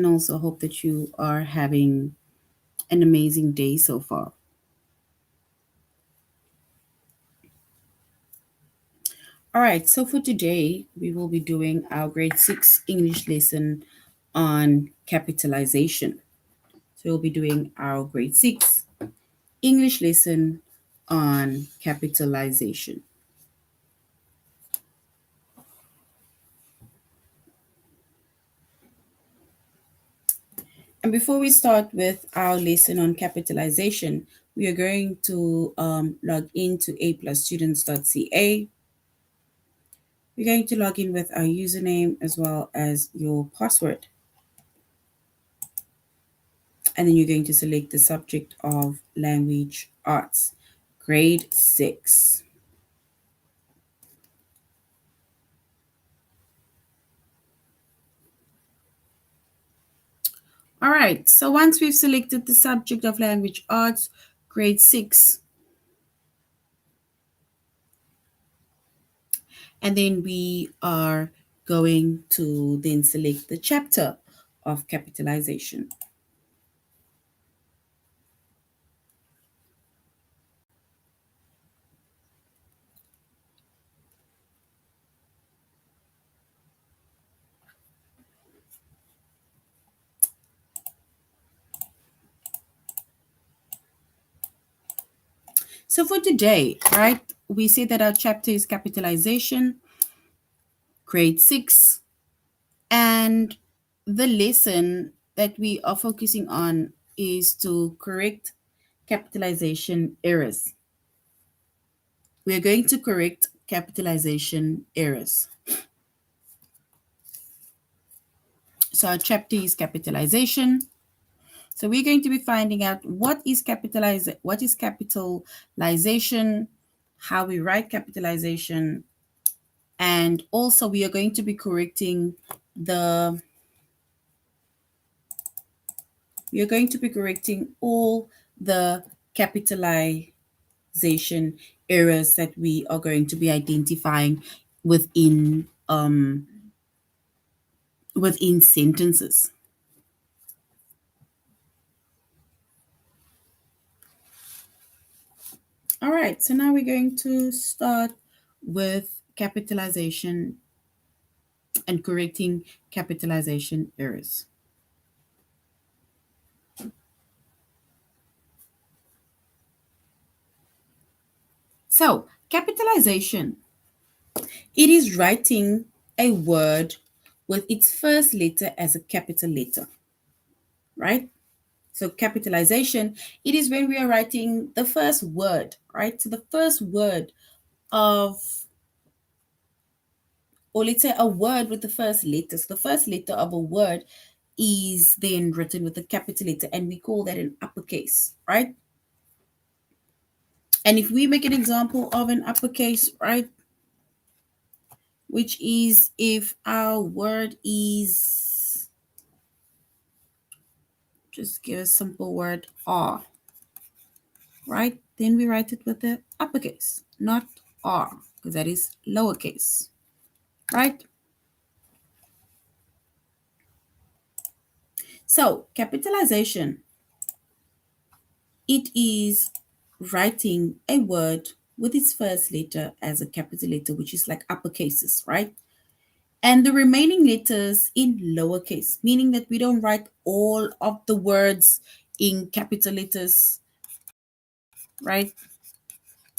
and also hope that you are having an amazing day so far. All right, so for today, we will be doing our grade 6 English lesson on capitalization. So we'll be doing our grade 6 English lesson on capitalization. And before we start with our lesson on capitalization, we are going to log into aplusstudents.ca. We're going to log in with our username as well as your password. And then you're going to select the subject of language arts, grade 6. All right, so once we've selected the subject of language arts, grade 6, and then we are going to then select the chapter of capitalization. So for today, right, we say that our chapter is capitalization, grade 6, and the lesson that we are focusing on is to correct capitalization errors. We are going to correct capitalization errors. So our chapter is capitalization. So we're going to be finding out what is capitalization, how we write capitalization, and also we are going to be correcting all the capitalization errors that we are going to be identifying within sentences. All right, so now we're going to start with capitalization and correcting capitalization errors. So, capitalization, it is writing a word with its first letter as a capital letter, right? So, capitalization, it is when we are writing the first word, right? So, the first word of, or let's say a word with the first letter. So, the first letter of a word is then written with a capital letter, and we call that an uppercase, right? And if we make an example of an uppercase, right, which is if our word is, just give a simple word, R, right? Then we write it with the uppercase, not R, because that is lowercase, right? So capitalization, it is writing a word with its first letter as a capital letter, which is like uppercases, right? And the remaining letters in lowercase, meaning that we don't write all of the words in capital letters, right?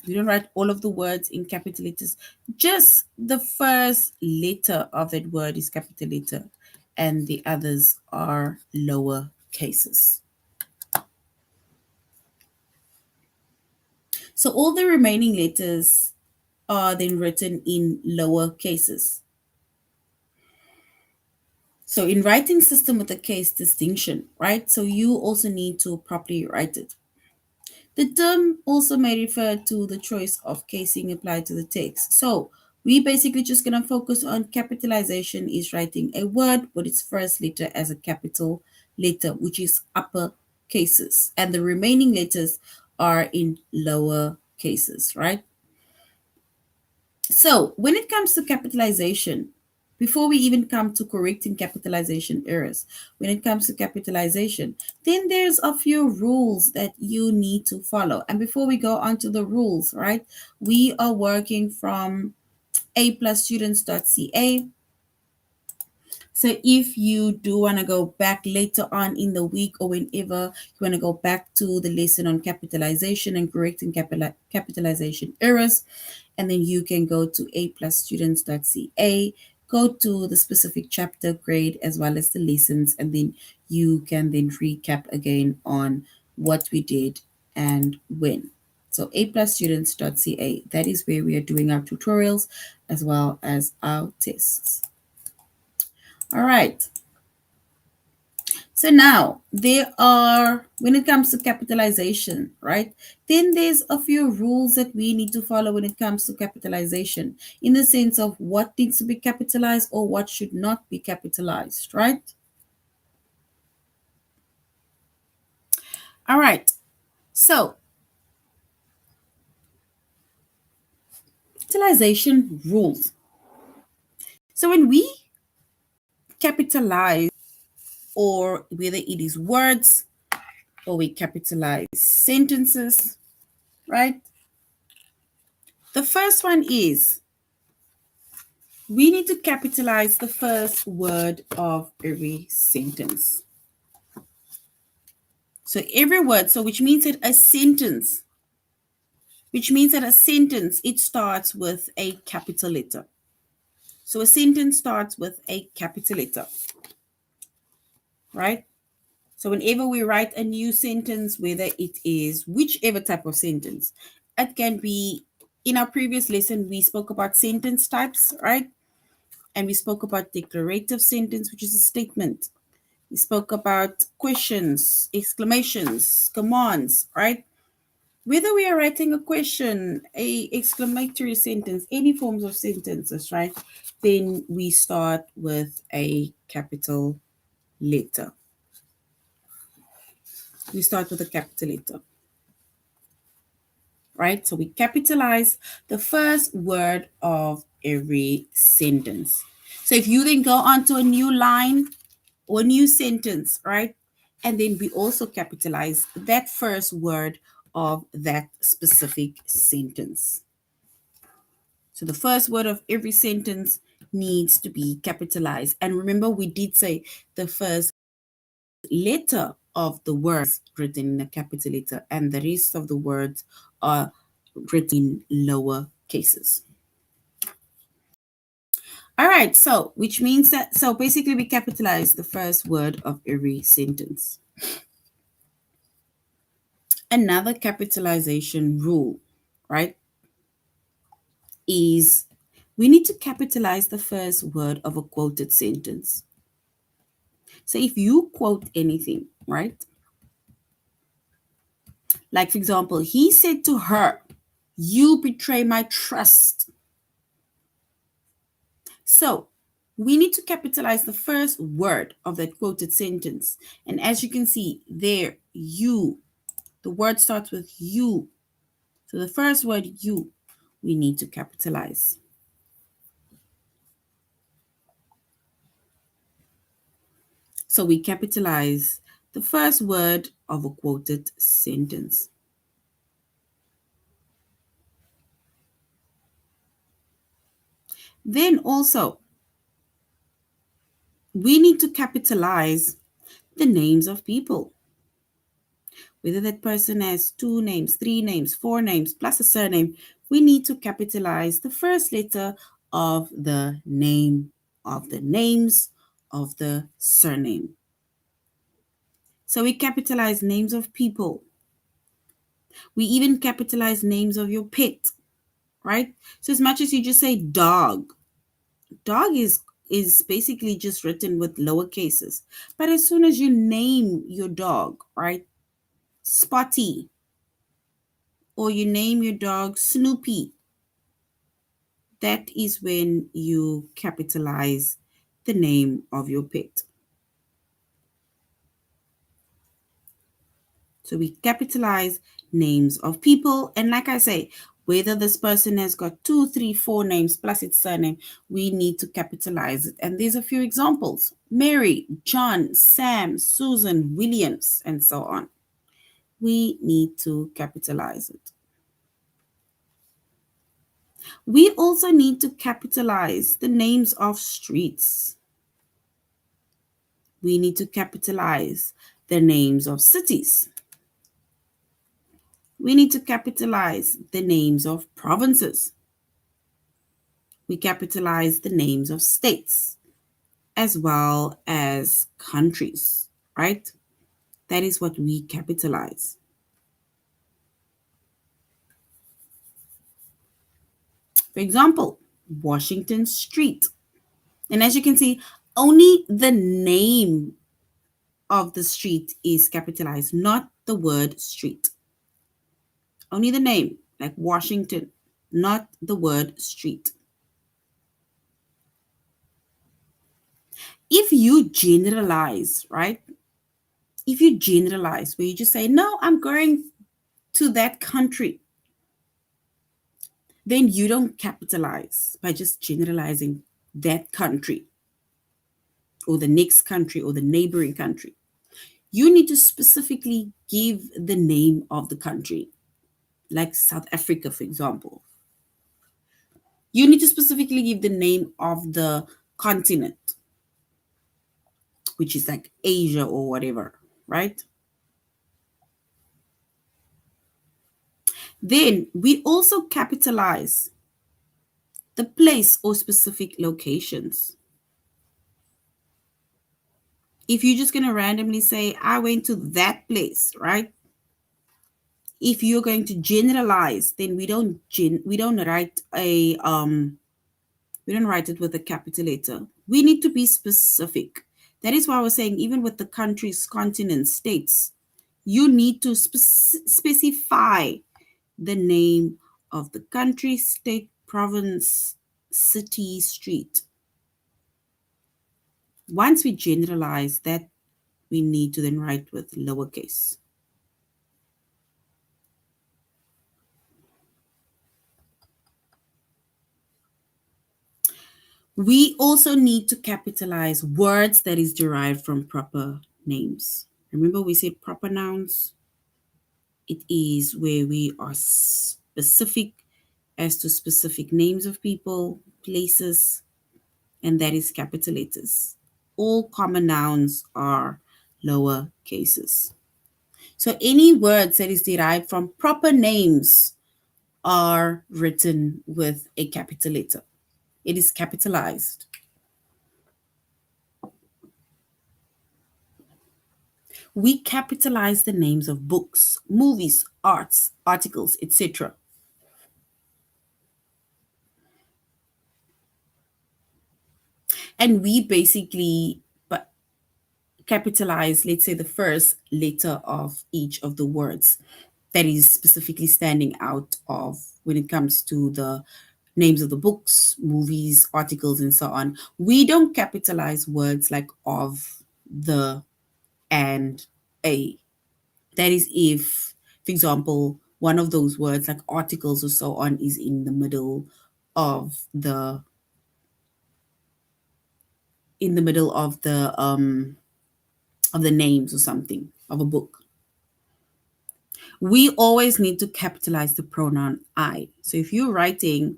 We don't write all of the words in capital letters. Just the first letter of that word is capital letter, and the others are lower cases. So all the remaining letters are then written in lower cases. So in writing system with a case distinction, right? So you also need to properly write it. The term also may refer to the choice of casing applied to the text. So we basically just going to focus on capitalization is writing a word with its first letter as a capital letter, which is upper cases, and the remaining letters are in lower cases, right? So when it comes to capitalization, before we even come to correcting capitalization errors, when it comes to capitalization, then there's a few rules that you need to follow. And before we go on to the rules, right, we are working from aplusstudents.ca. So if you do want to go back later on in the week or whenever you want to go back to the lesson on capitalization and correcting capitalization errors, and then you can go to aplusstudents.ca, go to the specific chapter, grade, as well as the lessons, and then you can then recap again on what we did and when. So aplusstudents.ca, that is where we are doing our tutorials as well as our tests. All right. So now there are, when it comes to capitalization, right? Then there's a few rules that we need to follow when it comes to capitalization in the sense of what needs to be capitalized or what should not be capitalized, right? All right. So capitalization rules. So when we capitalize, or whether it is words or we capitalize sentences, right? The first one is we need to capitalize the first word of every sentence. So every word, so which means that a sentence, it starts with a capital letter. So a sentence starts with a capital letter, right? So whenever we write a new sentence, whether it is whichever type of sentence, it can be, in our previous lesson, we spoke about sentence types, right? And we spoke about declarative sentence, which is a statement. We spoke about questions, exclamations, commands, right? Whether we are writing a question, a exclamatory sentence, any forms of sentences, right? Then we start with a capital letter. We start with a capital letter, right? So we capitalize the first word of every sentence. So if you then go on to a new line or new sentence, right? And then we also capitalize that first word of that specific sentence. So the first word of every sentence needs to be capitalized. And remember, we did say the first letter of the words written in a capital letter, and the rest of the words are written in lower cases. All right, so which means that, so basically we capitalize the first word of every sentence. Another capitalization rule, right, is we need to capitalize the first word of a quoted sentence. So if you quote anything, right, like for example, he said to her, "You betray my trust." So we need to capitalize the first word of that quoted sentence. And as you can see there, you, the word starts with you. So the first word, you, we need to capitalize. So we capitalize the first word of a quoted sentence. Then also, we need to capitalize the names of people. Whether that person has 2 names, 3 names, 4 names, plus a surname, we need to capitalize the first letter of the name, of the names, of the surname. So we capitalize names of people. We even capitalize names of your pet, right? So as much as you just say dog, dog is basically just written with lower cases. But as soon as you name your dog, right? Spotty, or you name your dog Snoopy, that is when you capitalize the name of your pet. So we capitalize names of people. And like I say, Whether this person has got 2, 3, 4 names plus its surname, we need to capitalize it. And there's a few examples: Mary, John, Sam, Susan, Williams, and so on. We need to capitalize it. We also need to capitalize the names of streets. We need to capitalize the names of cities. We need to capitalize the names of provinces. We capitalize the names of states as well as countries, right? That is what we capitalize. For example, Washington Street. And as you can see, only the name of the street is capitalized, not the word street. Only the name, like Washington, not the word street. If you generalize, right? If you generalize, where you just say, no, I'm going to that country, then you don't capitalize by just generalizing that country or the next country or the neighboring country. You need to specifically give the name of the country, like South Africa, for example. You need to specifically give the name of the continent, which is like Asia or whatever, right? Then we also capitalize the place or specific locations. If you're just going to randomly say, I went to that place, right? If you're going to generalize, then we don't write it with a capital letter. We need to be specific. That is why I was saying, even with the countries, continents, states, you need to specify the name of the country, state, province, city, street. Once we generalize that, we need to then write with lowercase. We also need to capitalize words that is derived from proper names. Remember we said proper nouns? It is where we are specific as to specific names of people, places, and that is capital letters. All common nouns are lower cases. So any words that is derived from proper names are written with a capital letter. It is capitalized. We capitalize the names of books, movies, arts, articles, etc. And we basically capitalize, let's say, the first letter of each of the words that is specifically standing out of when it comes to the names of the books, movies, articles, and so on. We don't capitalize words like of, the, and a. That is if, for example, one of those words like articles or so on is in the middle of the of the names or something of a book. We always need to capitalize the pronoun I. So if you're writing,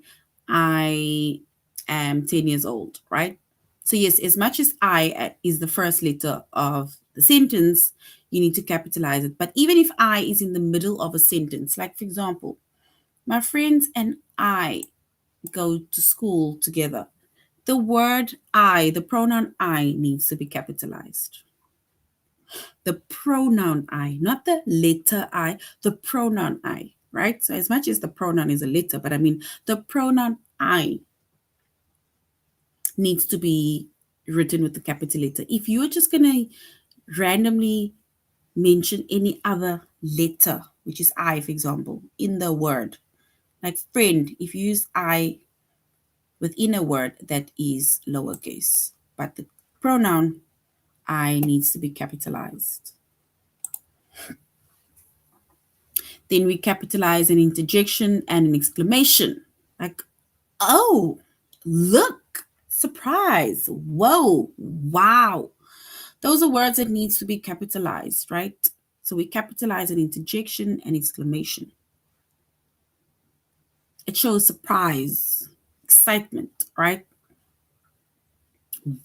I am 10 years old, right? So yes, as much as I is the first letter of the sentence, you need to capitalize it. But even if I is in the middle of a sentence, like for example, my friends and I go to school together, the word I, the pronoun I, needs to be capitalized. The pronoun I, not the letter I, the pronoun I, right? So as much as the pronoun is a letter, but I mean the pronoun I needs to be written with the capital letter. If you're just going to randomly mention any other letter, which is I, for example, in the word, like friend, if you use I within a word, that is lowercase, but the pronoun I needs to be capitalized. Then we capitalize an interjection and an exclamation. Like, oh, look, surprise, whoa, wow. Those are words that needs to be capitalized, right? So we capitalize an interjection and exclamation. It shows surprise, excitement, right?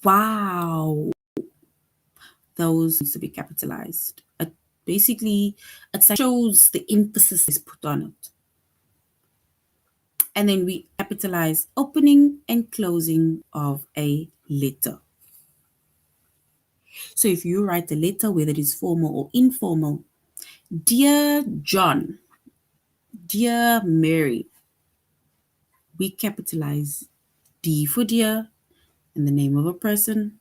Wow. Those needs to be capitalized. Basically, it shows the emphasis is put on it. And then we capitalize opening and closing of a letter. So if you write a letter, whether it is formal or informal, dear John, dear Mary, we capitalize D for dear in the name of a person.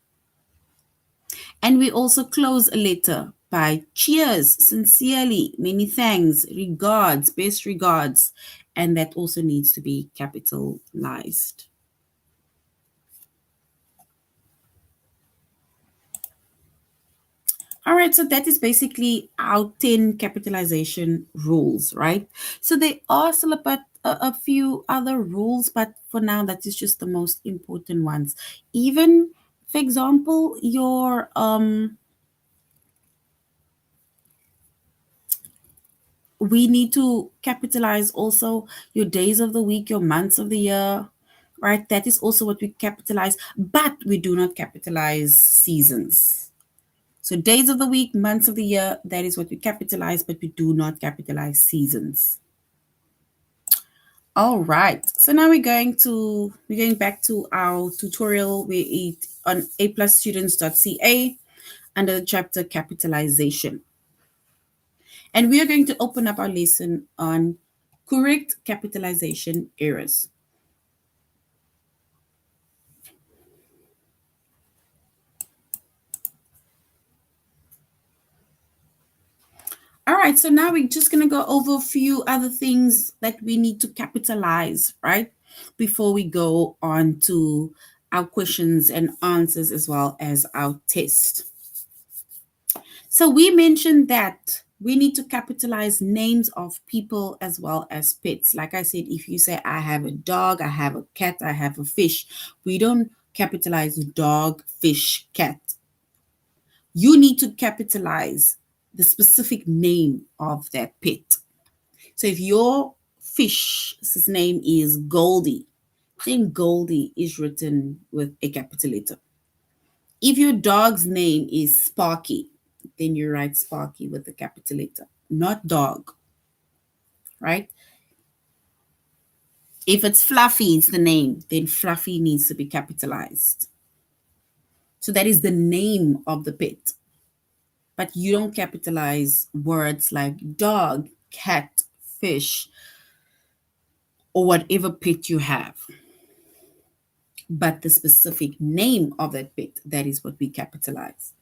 And we also close a letter by cheers, sincerely, many thanks, regards, best regards. And that also needs to be capitalized. All right, so that is basically our 10 capitalization rules, right? So there are still a few other rules, but for now, that is just the most important ones. Even, for example, your we need to capitalize also your days of the week, your months of the year, right? That is also what we capitalize, but we do not capitalize seasons. So days of the week, months of the year, that is what we capitalize, but we do not capitalize seasons. All right. So now we're going back to our tutorial on aplusstudents.ca under the chapter capitalization. And we are going to open up our lesson on correct capitalization errors. All right, so now we're just going to go over a few other things that we need to capitalize, right? Before we go on to our questions and answers as well as our test. So we mentioned that we need to capitalize names of people as well as pets. Like I said, if you say, I have a dog, I have a cat, I have a fish, we don't capitalize dog, fish, cat. You need to capitalize the specific name of that pet. So if your fish's name is Goldie, then Goldie is written with a capital letter. If your dog's name is Sparky, then you write Sparky with a capital letter, not dog, right? If it's Fluffy, it's the name, then Fluffy needs to be capitalized. So that is the name of the pet. But you don't capitalize words like dog, cat, fish, or whatever pet you have. But the specific name of that pet, that is what we capitalize.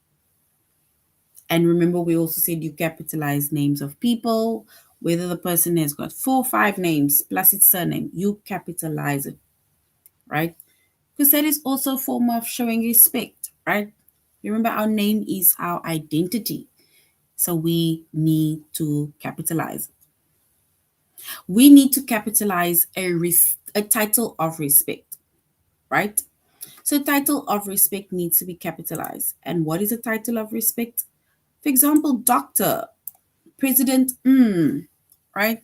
And remember, we also said you capitalize names of people, whether the person has got 4 or 5 names plus its surname, you capitalize it, right? Because that is also a form of showing respect, right? Remember, our name is our identity. So we need to capitalize. We need to capitalize a title of respect, right? So title of respect needs to be capitalized. And what is a title of respect? For example, doctor, president, right?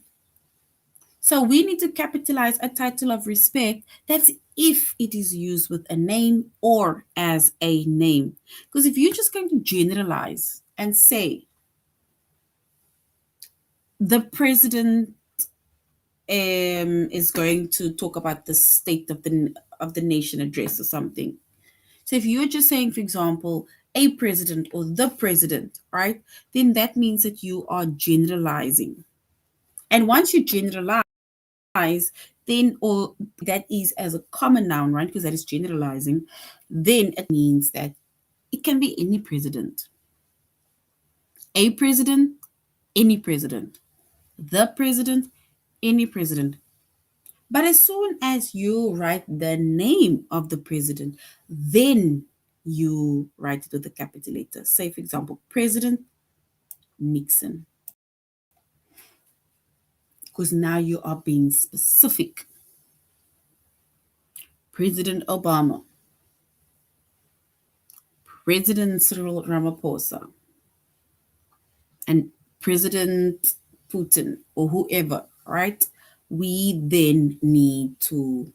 So we need to capitalize a title of respect. That's if it is used with a name or as a name. Because if you're just going to generalize and say the president is going to talk about the state of the nation address or something. So if you're just saying, for example, a president or the president, right, then that means that you are generalizing. And once you generalize, then or that is as a common noun, right? Because that is generalizing, then it means that it can be any president. A president, any president. The president, any president. But as soon as you write the name of the president, then you write it with a capital letter. Say, for example, President Nixon. because now you are being specific. President Obama, President Cyril Ramaphosa, and President Putin or whoever, right? We then need to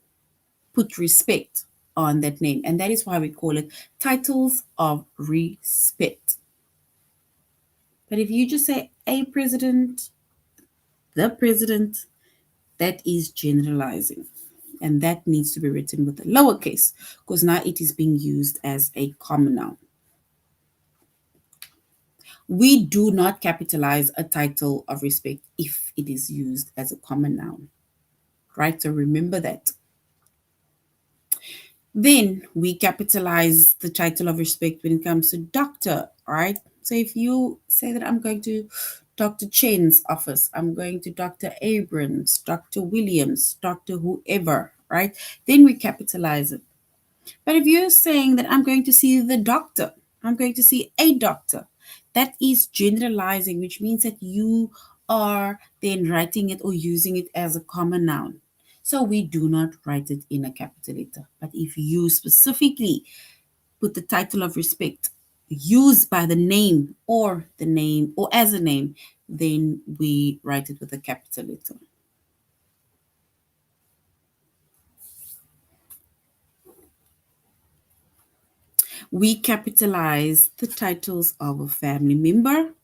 put respect on that name. And that is why we call it titles of respect. But if you just say a president, the president, that is generalizing. And that needs to be written with a lowercase because now it is being used as a common noun. We do not capitalize a title of respect if it is used as a common noun, right? So remember that. Then we capitalize the title of respect when it comes to doctor, right? So if you say that I'm going to Dr. Chen's office, I'm going to Dr. Abrams, Dr. Williams, Dr. whoever, right? Then we capitalize it. But if you're saying that I'm going to see the doctor, I'm going to see a doctor, that is generalizing, which means that you are then writing it or using it as a common noun. So we do not write it in a capital letter. But if you specifically put the title of respect used by the name or as a name, then we write it with a capital letter. We capitalize the titles of a family member.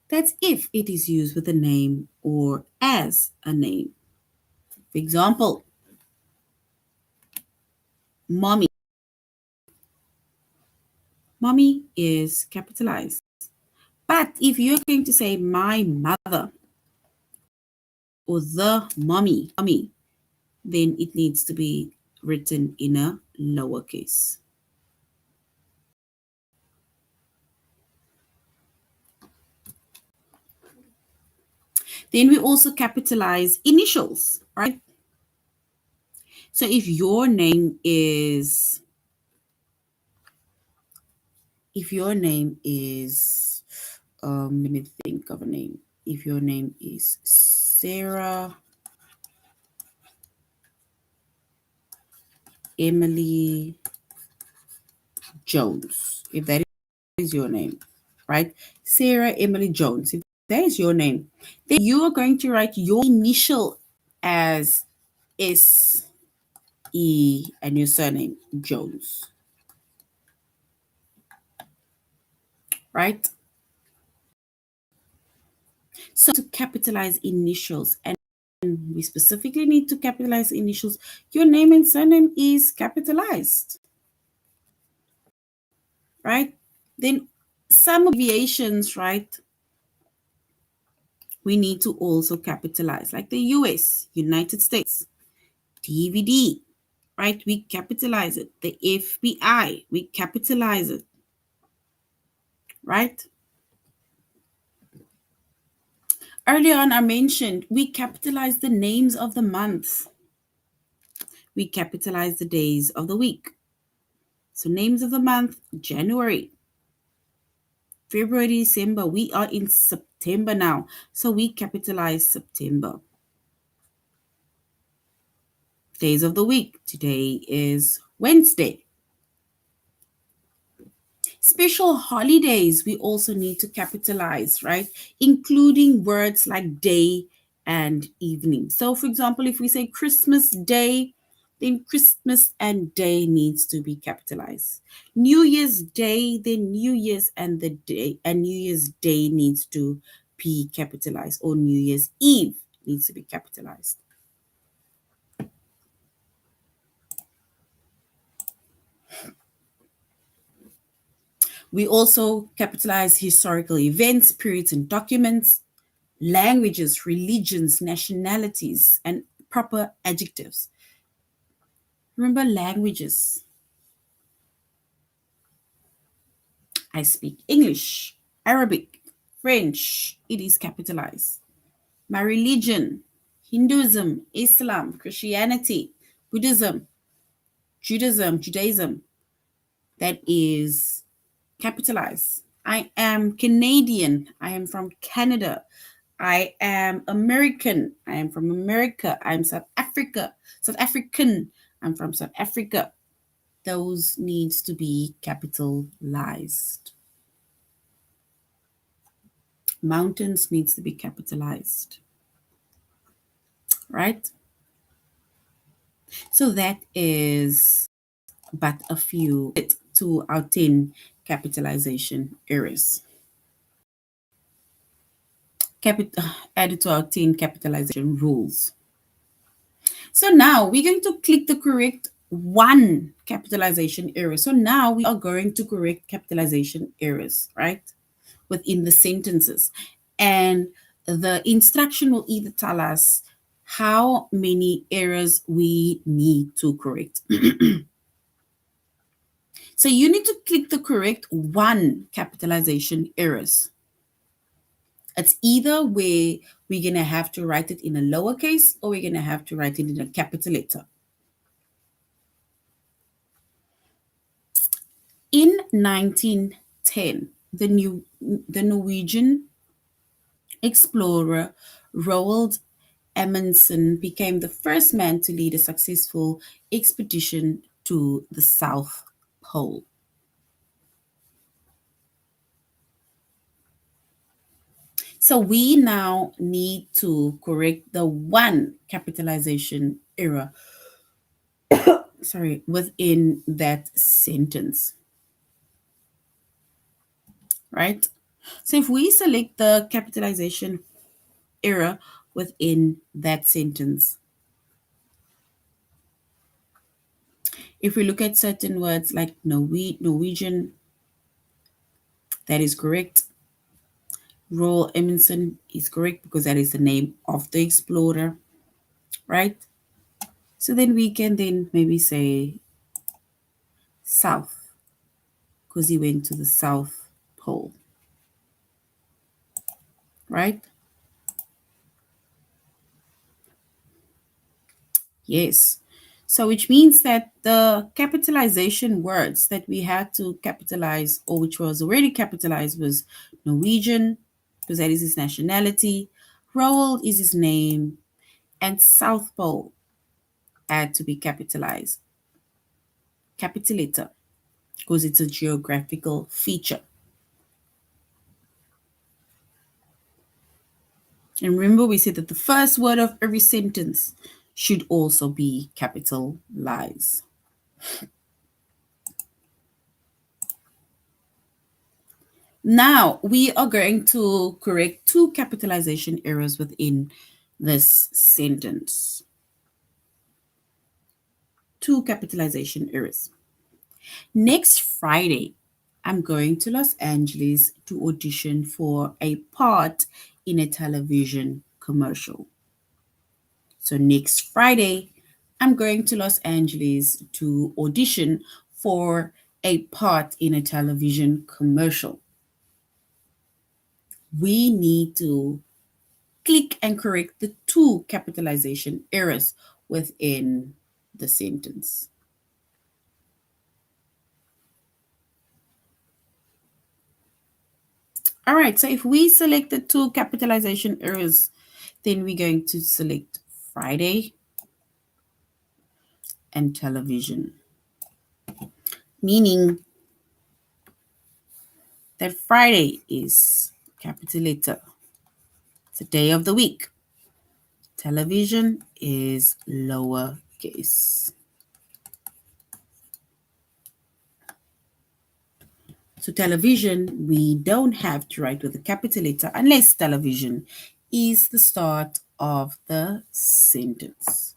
That's if it is used with a name or as a name. For example, mommy. Mommy is capitalized. But if you're going to say my mother or the mommy, then it needs to be written in a lowercase. Then we also capitalize initials, right? So if your name is, let me think of a name. If your name is Sarah Emily Jones, if that is your name, right? Sarah Emily Jones, if that is your name, then you are going to write your initial as S E and your surname Jones, right? So to capitalize initials, and we specifically need to capitalize initials, your name and surname is capitalized, right? Then some abbreviations, right? We need to also capitalize, like the US, United States, DVD, right? We capitalize it. The FBI, we capitalize it, right? Earlier on, I mentioned we capitalize the names of the months. We capitalize the days of the week. So names of the month, January, February, December. We are in September now. So we capitalize September. Days of the week. Today is Wednesday. Special holidays, we also need to capitalize, right? Including words like day and evening. So, for example, if we say Christmas Day, then Christmas and day needs to be capitalized. New Year's Day, then New Year's and the day, and New Year's Day needs to be capitalized, or New Year's Eve needs to be capitalized. We also capitalize historical events, periods, and documents, languages, religions, nationalities, and proper adjectives. Remember languages. I speak English, Arabic, French. It is capitalized. My religion, Hinduism, Islam, Christianity, Buddhism, Judaism, that is capitalized. I am Canadian. I am from Canada. I am American. I am from America. I'm South Africa. South African. I'm from South Africa. Those needs to be capitalized. Mountains needs to be capitalized, right? So that is but a few to our 10 capitalization errors. Added to our 10 capitalization rules. So now we're going to click the correct one capitalization error. So now we are going to correct capitalization errors, right? Within the sentences. And the instruction will either tell us how many errors we need to correct. So you need to click the correct one capitalization errors. It's either where we're going to have to write it in a lowercase or we're going to have to write it in a capital letter. In 1910, the Norwegian explorer Roald Amundsen became the first man to lead a successful expedition to the South Pole. So we now need to correct the one capitalization error, within that sentence, right? So if we select the capitalization error within that sentence, if we look at certain words like Norwegian, that is correct. Roald Amundsen is correct because that is the name of the explorer, right? So then we can then maybe say south because he went to the South Pole, right? Yes. So which means that the capitalization words that we had to capitalize or which was already capitalized was Norwegian because that is his nationality, Roald is his name, and South Pole had to be capitalized. Capital letter because it's a geographical feature. And remember, we said that the first word of every sentence should also be capitalized. Now, we are going to correct two capitalization errors within this sentence. Two capitalization errors. Next Friday, I'm going to Los Angeles to audition for a part in a television commercial. So next Friday, I'm going to Los Angeles to audition for a part in a television commercial. We need to click and correct the two capitalization errors within the sentence. All right, so if we select the two capitalization errors, then we're going to select Friday and television, meaning that Friday is capital letter. It's a day of the week. Television is lowercase. So television, we don't have to write with a capital letter unless television is the start of the sentence.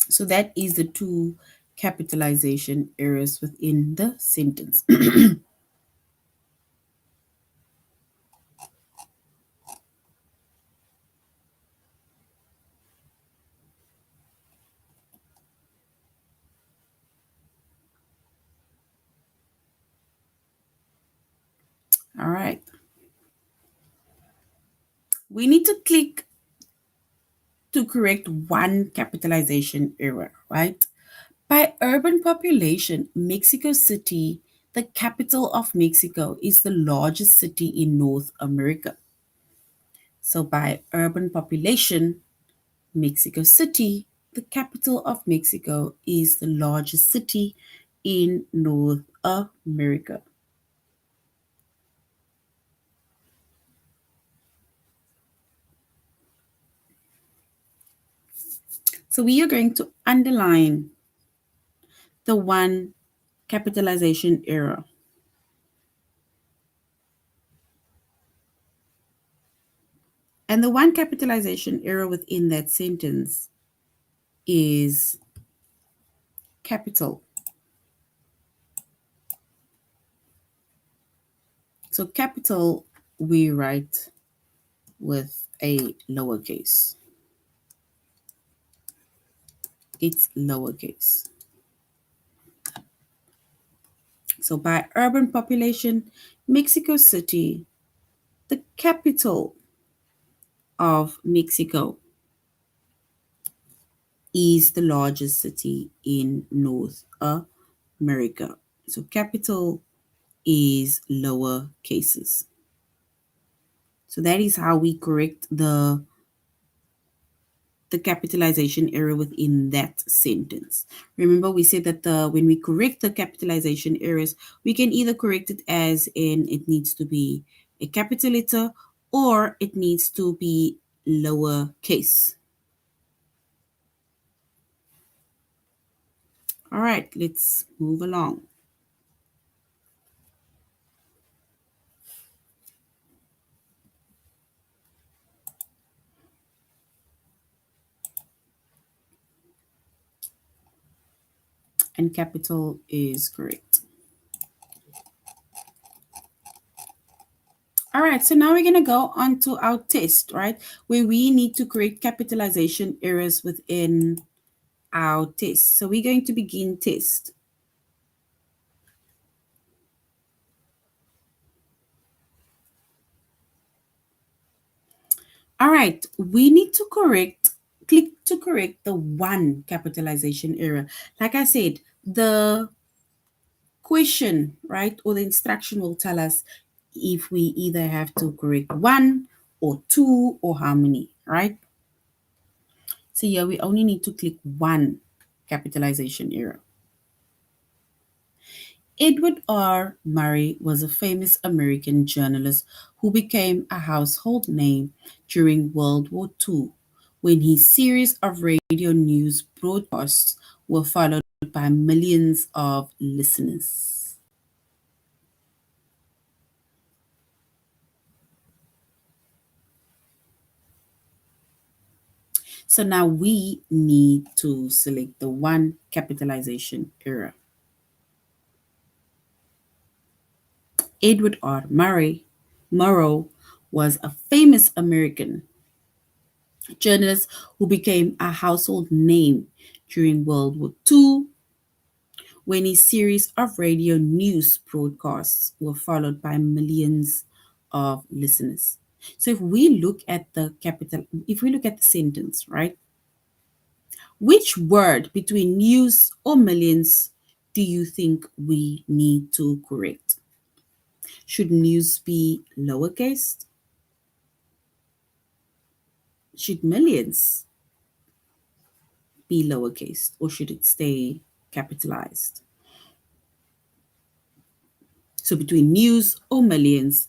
So that is the two capitalization errors within the sentence. All right. We need to click to correct one capitalization error, right? By urban population, Mexico City, The capital of Mexico is the largest city in North America. So, by urban population, Mexico City, the capital of Mexico, is the largest city in North America. So, we are going to underline the one capitalization error. And the one capitalization error within that sentence is capital. So capital we write with a lowercase. It's lowercase. So by urban population, Mexico City, the capital of Mexico, is the largest city in North America. So capital is lower cases. So that is how we correct the capitalization error within that sentence. Remember, we said that when we correct the capitalization errors, we can either correct it as in it needs to be a capital letter or it needs to be lower case. All right, let's move along. And capital is correct. All right, so now we're going to go on to our test, right? Where we need to correct capitalization errors within our test. So we're going to begin test. All right, we need to click to correct the one capitalization error. Like I said, the question, right, or the instruction will tell us if we either have to correct one or two or how many, right? So here we only need to click one capitalization error. Edward R. Murray was a famous American journalist who became a household name during World War II when his series of radio news broadcasts were followed by millions of listeners. So now we need to select the one capitalization error. Edward R. Murrow was a famous American journalist who became a household name during World War II when a series of radio news broadcasts were followed by millions of listeners. So if we look at the sentence, right? Which word between news or millions do you think we need to correct? Should news be lowercase? Should millions be lowercase or should it stay capitalized? So between news or millions,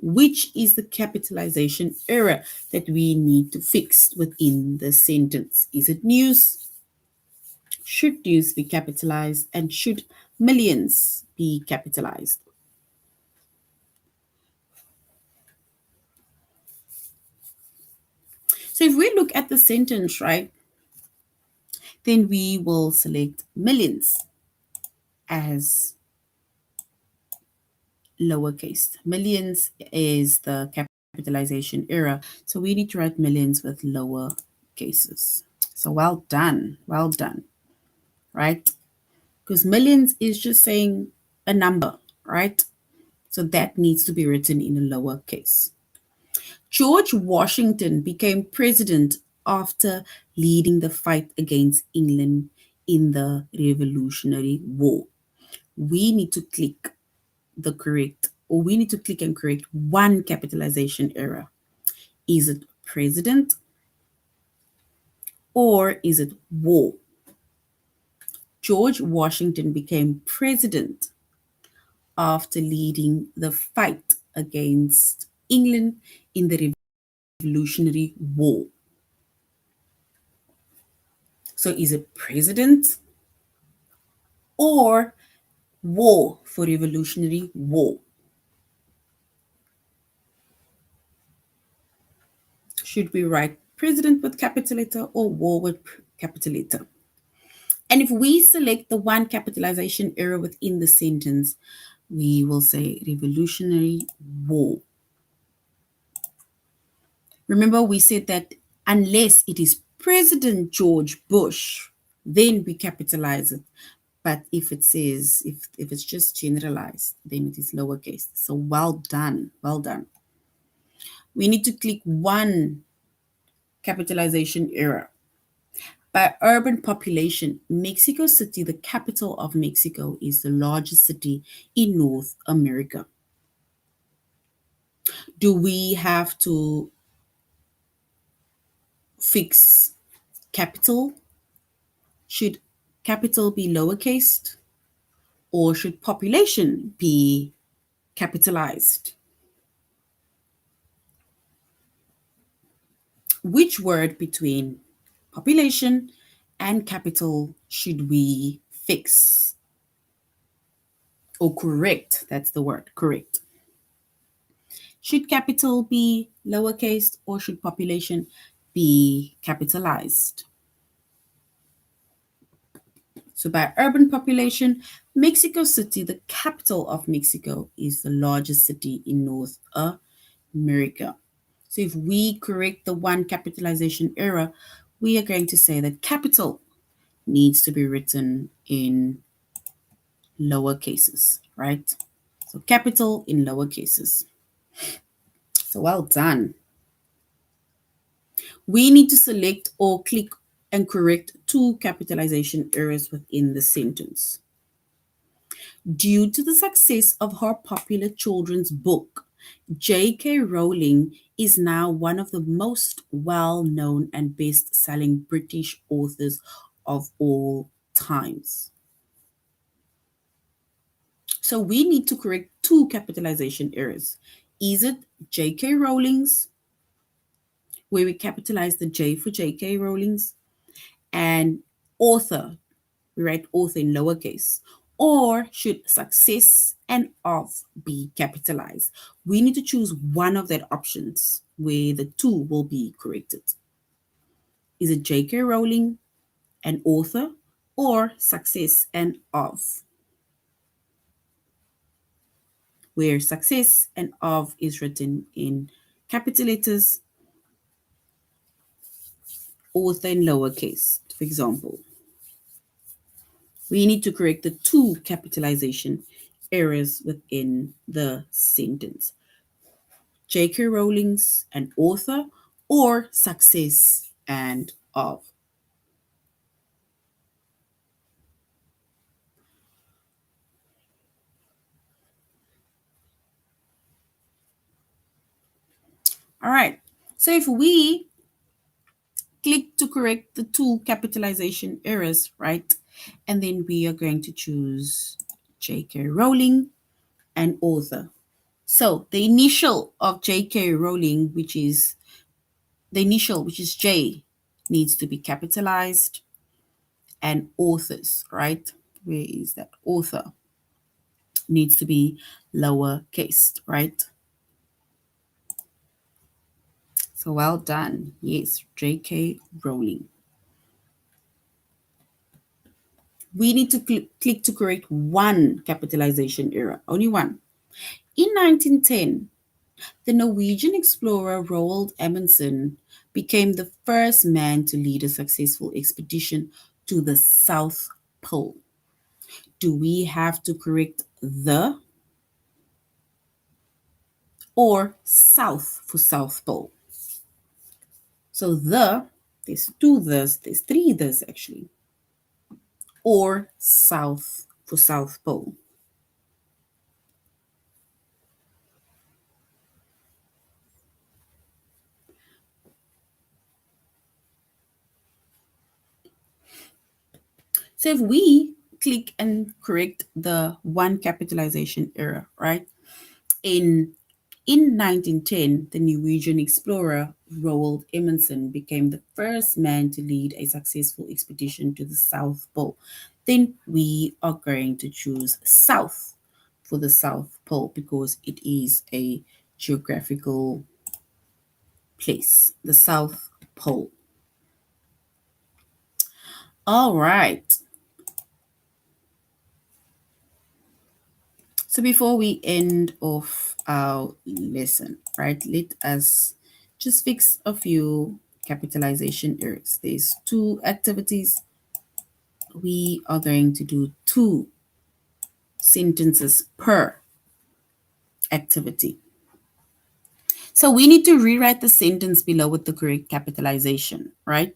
which is the capitalization error that we need to fix within the sentence? Is it news? Should news be capitalized? And should millions be capitalized? So if we look at the sentence, right, then we will select millions as lowercase. Millions is the capitalization error. So we need to write millions with lower cases. So well done, right? Because millions is just saying a number, right? So that needs to be written in a lower case. George Washington became president after leading the fight against England in the Revolutionary War. we need to click the correct, or we need to click and correct one capitalization error. Is it president or is it war? George Washington became president after leading the fight against England in the Revolutionary War. So is it president or war for Revolutionary War? Should we write president with capital letter or war with capital letter? And if we select the one capitalization error within the sentence, we will say Revolutionary War. Remember, we said that unless it is President George Bush, then we capitalize it. But if it says, if it's just generalized, then it is lowercase. So well done, well done. We need to click one capitalization error. By urban population, Mexico City, the capital of Mexico, is the largest city in North America. Do we have to fix capital? Should capital be lowercase or should population be capitalized? Which word between population and capital should we fix or correct? That's the word, correct. Should capital be lowercase or should population be capitalized? So by urban population, Mexico City, the capital of Mexico, is the largest city in North America. So if we correct the one capitalization error, we are going to say that capital needs to be written in lower cases, right? So capital in lower cases. So well done. We need to select or click and correct two capitalization errors within the sentence. Due to the success of her popular children's book, J.K. Rowling is now one of the most well-known and best-selling British authors of all times. So we need to correct two capitalization errors. Is it J.K. Rowling's, where we capitalize the J for J.K. Rowling's, and author, we write author in lowercase? Or should success and of be capitalized? We need to choose one of that options where the two will be corrected. Is it J.K. Rowling, an author, or success and of, where success and of is written in capital letters, author in lowercase, for example? We need to correct the two capitalization errors within the sentence. J.K. Rowling's an author or success and of. All right. So if we click to correct the two capitalization errors, right? And then we are going to choose J.K. Rowling and author. So the initial of J.K. Rowling, which is the initial, which is J, needs to be capitalized, and authors, right? Where is that? Author needs to be lowercase, right? So well done. Yes, J.K. Rowling. We need to click to correct one capitalization error, only one. In 1910, the Norwegian explorer Roald Amundsen became the first man to lead a successful expedition to the South Pole. Do we have to correct the or south for South Pole? So there's two there's three there's actually, or south for South Pole. So if we click and correct the one capitalization error, right? In in 1910, the Norwegian explorer Roald Amundsen became the first man to lead a successful expedition to the South Pole. Then we are going to choose South for the South Pole because it is a geographical place, the South Pole. All right. So before we end off our lesson, right, let us just fix a few capitalization errors. There's two activities. We are going to do two sentences per activity. So we need to rewrite the sentence below with the correct capitalization, right?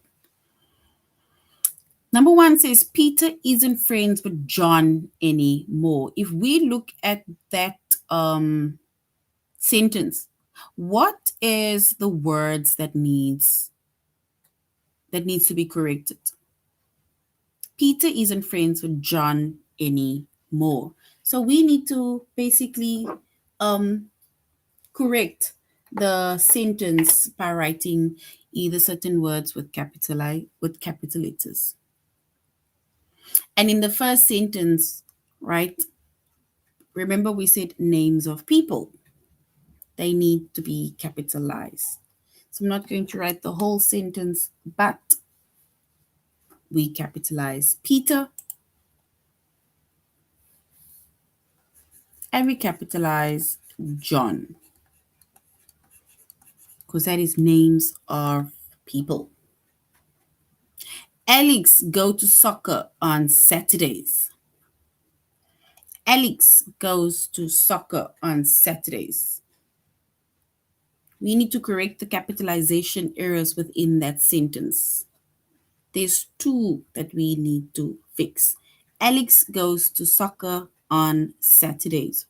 Number one says, Peter isn't friends with John anymore. If we look at that sentence, what is the words that needs to be corrected? Peter isn't friends with John anymore. So we need to basically correct the sentence by writing either certain words with capital letters. And in the first sentence, right? Remember we said names of people. They need to be capitalized. So I'm not going to write the whole sentence, but we capitalize Peter and we capitalize John because that is names of people. Alex go to soccer on Saturdays. Alex goes to soccer on Saturdays. We need to correct the capitalization errors within that sentence. There's two that we need to fix. Alex goes to soccer on Saturdays.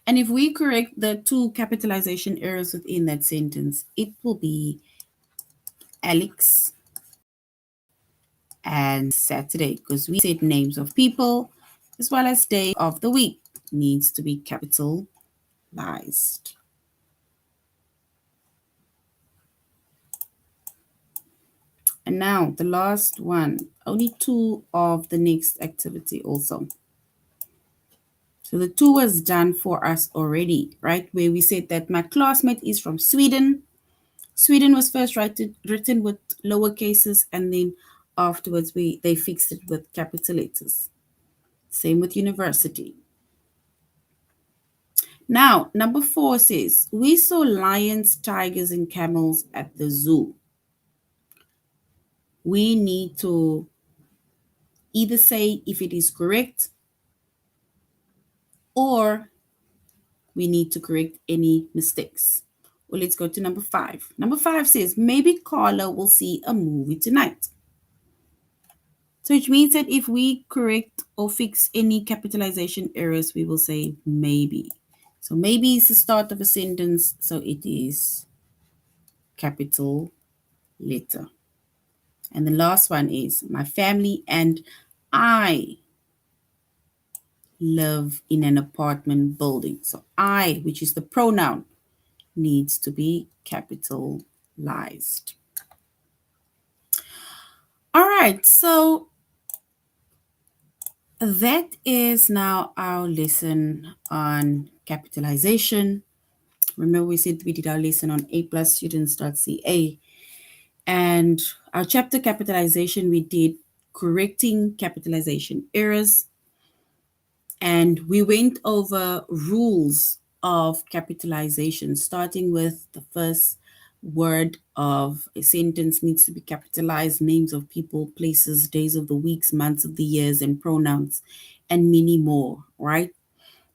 And if we correct the two capitalization errors within that sentence, it will be Alex and Saturday because we said names of people as well as day of the week needs to be capitalized. And now the last one, only two of the next activity also. So the two was done for us already, right? Where we said that my classmate is from Sweden. Sweden was first written with lower cases and then afterwards they fixed it with capital letters. Same with university. Now, number 4 says, we saw lions, tigers, and camels at the zoo. We need to either say if it is correct or we need to correct any mistakes. Well, let's go to number 5. Number 5 says, maybe Carla will see a movie tonight. So which means that if we correct or fix any capitalization errors, we will say maybe. So maybe is the start of a sentence, so it is capital letter. And the last one is my family and I live in an apartment building. So I, which is the pronoun, needs to be capitalized. All right, so that is now our lesson on capitalization. Remember we said we did our lesson on A+students.ca. And our chapter capitalization, we did correcting capitalization errors. And we went over rules of capitalization, starting with the first word of a sentence needs to be capitalized, names of people, places, days of the weeks, months of the years, and pronouns, and many more, right?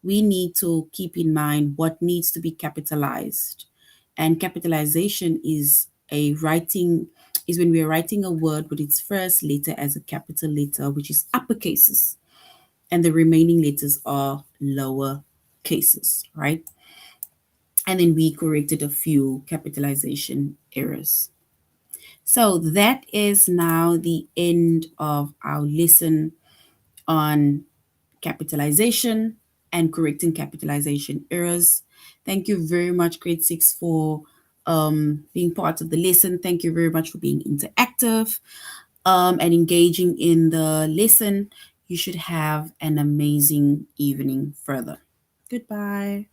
We need to keep in mind what needs to be capitalized. And capitalization is when we're writing a word with its first letter as a capital letter, which is upper cases, and the remaining letters are lower cases, right? And then we corrected a few capitalization errors. So that is now the end of our lesson on capitalization and correcting capitalization errors. Thank you very much, grade 6, for being part of the lesson. Thank you very much for being interactive and engaging in the lesson. You should have an amazing evening further. Goodbye.